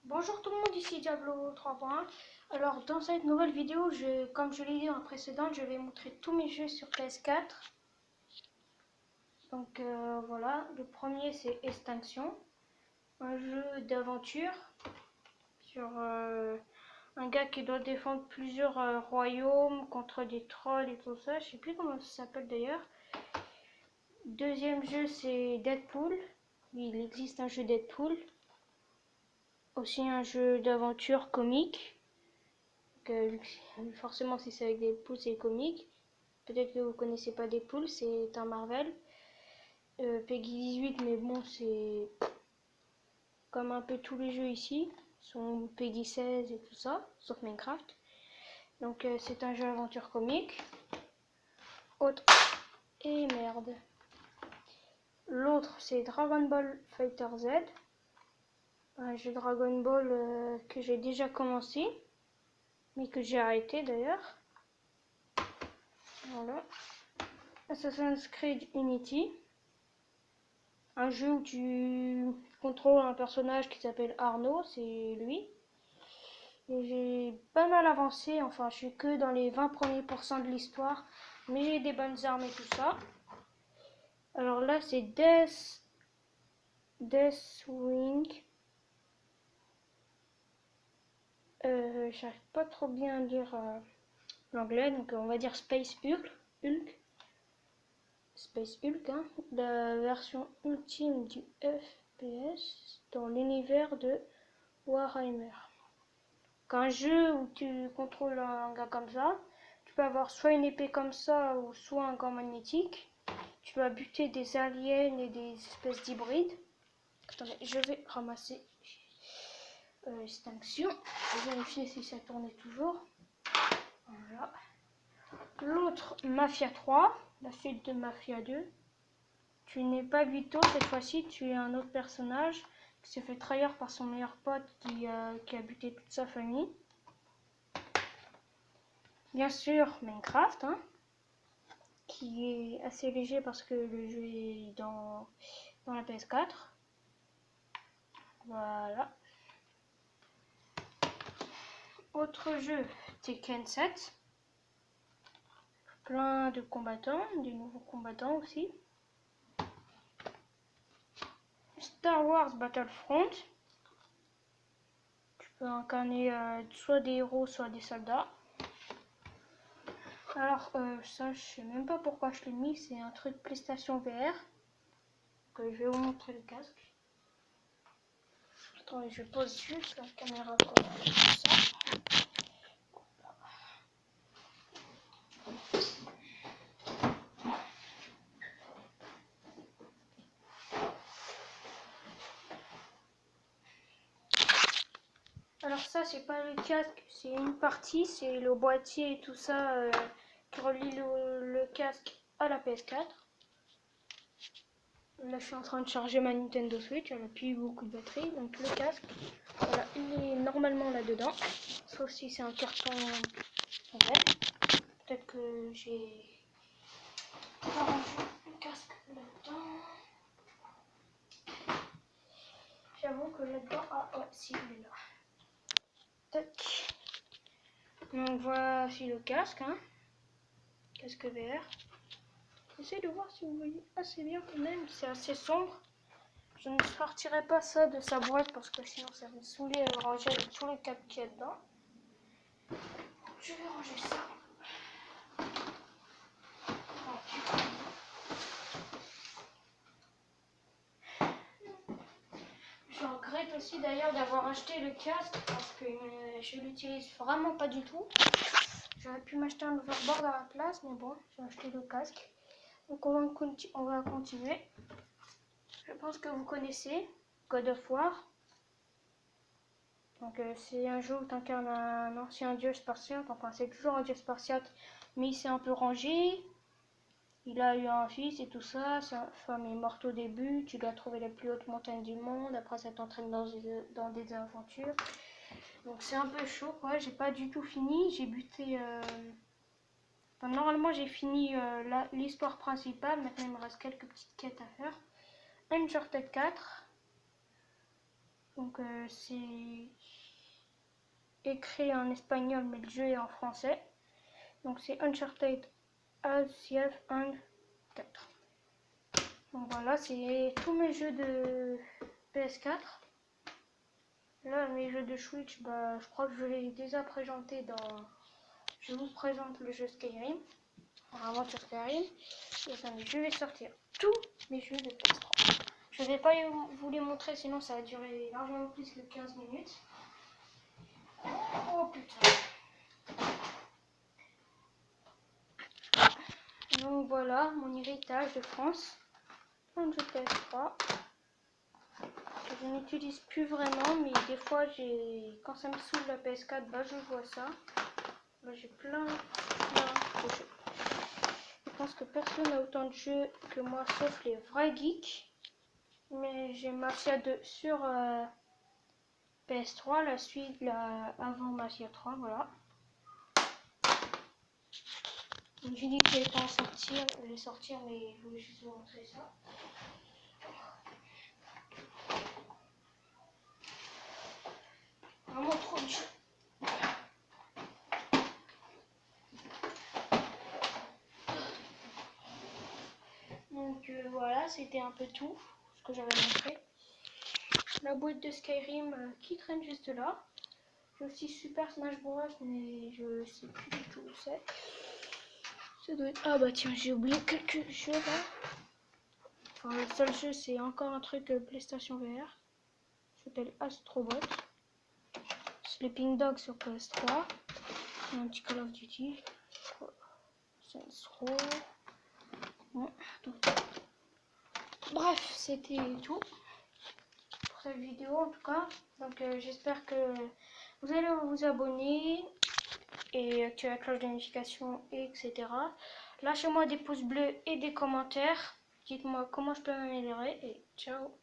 Bonjour tout le monde, ici Diablo 3.1. Alors dans cette nouvelle vidéo, comme je l'ai dit dans la précédente, je vais montrer tous mes jeux sur PS4. Donc voilà, le premier c'est Extinction, un jeu d'aventure sur un gars qui doit défendre plusieurs royaumes contre des trolls et tout ça. Je sais plus comment ça s'appelle d'ailleurs. Deuxième jeu c'est Deadpool. Il existe un jeu Deadpool. Aussi un jeu d'aventure comique. Forcément, si c'est avec Deadpool, c'est comique. Peut-être que vous connaissez pas Deadpool, c'est un Marvel. Peggy 18, mais bon, c'est comme un peu tous les jeux ici. Sont Peggy 16 et tout ça, sauf Minecraft. Donc c'est un jeu aventure comique. Autre. Et merde. L'autre, c'est Dragon Ball Fighter Z. Un jeu Dragon Ball que j'ai déjà commencé, mais que j'ai arrêté d'ailleurs. Voilà. Assassin's Creed Unity. Un jeu où tu contrôles un personnage qui s'appelle Arnaud, c'est lui. Et j'ai pas mal avancé, enfin je suis que dans les 20 premiers pourcents de l'histoire, mais j'ai des bonnes armes et tout ça. Alors là c'est Deathwing. J'arrive pas trop bien à dire l'anglais, donc on va dire Space Hulk. Space Hulk, hein, la version ultime du FPS dans l'univers de Warhammer. Un jeu où tu contrôles un gars comme ça, tu peux avoir soit une épée comme ça ou soit un gant magnétique. Tu vas buter des aliens et des espèces d'hybrides. Attendez, je vais ramasser Extinction. Je vais vérifier si ça tournait toujours. Voilà. L'autre, Mafia 3, la suite de Mafia 2. Tu n'es pas Vito, cette fois-ci tu es un autre personnage qui s'est fait trahir par son meilleur pote qui a buté toute sa famille. Bien sûr Minecraft, hein, qui est assez léger parce que le jeu est dans la PS4. Voilà. Autre jeu, Tekken 7. Plein de combattants, des nouveaux combattants aussi. Star Wars Battlefront. Tu peux incarner soit des héros, soit des soldats. Alors ça, je sais même pas pourquoi je l'ai mis, c'est un truc PlayStation VR. Donc, je vais vous montrer le casque. Attendez, je pose juste la caméra comme ça. Alors ça, c'est pas le casque, c'est une partie, c'est le boîtier et tout ça qui relie le casque à la PS4. Là, je suis en train de charger ma Nintendo Switch, elle a plus beaucoup de batterie, donc le casque, voilà, il est normalement là-dedans, sauf si c'est un carton vrai. Peut-être que j'ai arrangé le casque là-dedans. J'avoue que là-dedans, ah ouais, si, il est là. Tac. Donc voici le casque, hein. Casque VR. J'essaie de voir si vous voyez assez bien quand même, c'est assez sombre. Je ne sortirai pas ça de sa boîte parce que sinon ça va me saouler à ranger avec tous les câbles qu'il y a dedans. Je vais ranger ça. Je regrette aussi d'ailleurs d'avoir acheté le casque parce que je l'utilise vraiment pas du tout. J'aurais pu m'acheter un overboard à la place, mais bon, j'ai acheté le casque. Donc on va continuer. Je pense que vous connaissez God of War. Donc c'est un jeu où tu incarnes un ancien dieu spartiate, enfin c'est toujours un dieu spartiate, mais il s'est un peu rangé. Il a eu un fils et tout ça, sa femme est morte au début, tu dois trouver les plus hautes montagnes du monde, après ça t'entraîne dans des aventures. Donc c'est un peu chaud quoi, j'ai pas du tout fini, j'ai buté... Enfin, normalement j'ai fini l'histoire principale, maintenant il me reste quelques petites quêtes à faire. Uncharted 4. Donc c'est écrit en espagnol, mais le jeu est en français. Donc c'est Uncharted Asciaf 1 4. Donc voilà, c'est tous mes jeux de PS4. Là, mes jeux de Switch, bah, je crois que je l'ai déjà présenté dans... Je vous présente le jeu Skyrim. Vraiment sur Skyrim. Et attendez, je vais sortir tous mes jeux de PS3. Je ne vais pas vous les montrer, sinon ça va durer largement plus que 15 minutes. Oh putain. Donc voilà, mon héritage de France. Un jeu PS3. Je n'utilise plus vraiment, mais des fois, quand ça me saoule la PS4, bah, je vois ça. Là, j'ai plein de jeux. Je pense que personne n'a autant de jeux que moi, sauf les vrais geeks. Mais j'ai Mafia 2 sur PS3, la suite avant Mafia 3, voilà. J'ai dit qu'il était en sortir, je vais sortir, mais je voulais juste vous montrer ça. Vraiment trop de jeux. Donc voilà, c'était un peu tout ce que j'avais montré. La boîte de Skyrim qui traîne juste là. J'ai aussi Super Smash Bros, mais je sais plus du tout où c'est. Ça doit être... Ah bah tiens, j'ai oublié quelques jeux là. Enfin, le seul jeu, c'est encore un truc PlayStation VR. Ça s'appelle Astrobot. Sleeping Dog sur PS3. Un petit Call of Duty. Saints Row. Bon, bref, c'était tout pour cette vidéo en tout cas. Donc j'espère que vous allez vous abonner et activer la cloche de notification, etc. Lâchez-moi des pouces bleus et des commentaires. Dites-moi comment je peux m'améliorer et ciao.